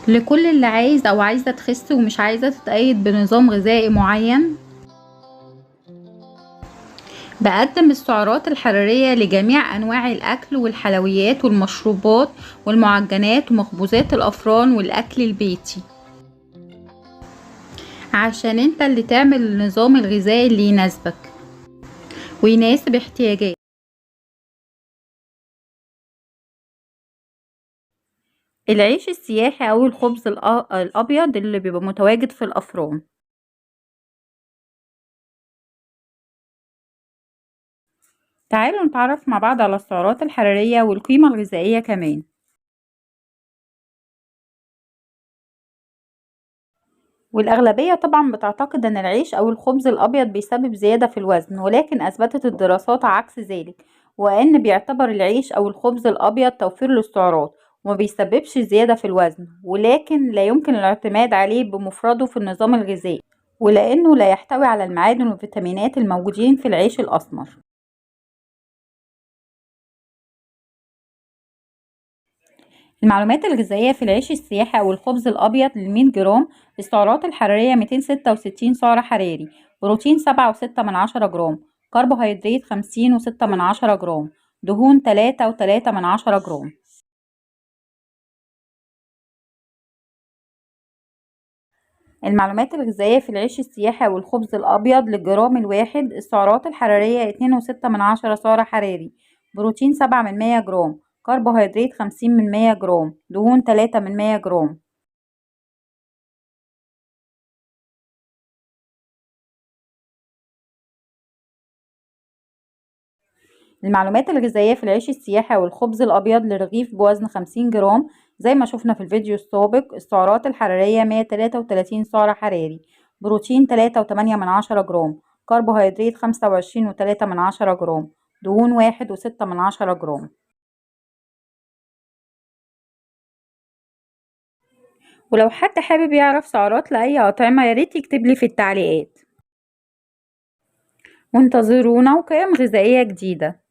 لكل اللي عايز أو عايزة تخس ومش عايزة تتقيد بنظام غذائي معين. بقدم السعرات الحرارية لجميع أنواع الأكل والحلويات والمشروبات والمعجنات ومخبوزات الأفران والأكل البيتي، عشان انت اللي تعمل النظام الغذائي اللي يناسبك ويناسب احتياجاتك. العيش السياحي أو الخبز الأبيض اللي بيبقى متواجد في الأفران. تعالوا نتعرف مع بعض على السعرات الحرارية والقيمة الغذائية كمان. والأغلبية طبعا بتعتقد أن العيش أو الخبز الأبيض بيسبب زيادة في الوزن، ولكن أثبتت الدراسات عكس ذلك، وأن بيعتبر العيش أو الخبز الأبيض توفير للسعرات وما بيسببش زيادة في الوزن، ولكن لا يمكن الاعتماد عليه بمفرده في النظام الغذائي، ولأنه لا يحتوي على المعادن والفيتامينات الموجودين في العيش الأسمر. المعلومات الغذائية في العيش السياحي أو الخبز الأبيض ل100 جرام: السعرات الحرارية 266 سعر حراري، بروتين 7.6 جرام، كربوهيدرات 50.6 جرام، دهون 3.3 جرام. المعلومات الغذائية في العيش السياحي أو الخبز الأبيض للجرام الواحد: السعرات الحرارية 2.6 سعر حراري، بروتين 7 جرام، كربوهيدرات 50 جرام، دهون 3 جرام. المعلومات الغذائية في العيش السياحي أو الخبز الأبيض لرغيف بوزن 50 جرام، زي ما شفنا في الفيديو السابق: السعرات الحرارية 133 سعر حراري، بروتين 3.8 جرام، كربوهيدرات 25.3 جرام، دهون 1.6 جرام. ولو حد حابب يعرف سعرات لأي أطعمة ياريت يكتبلي في التعليقات. وانتظرونا وقيم غذائية جديدة.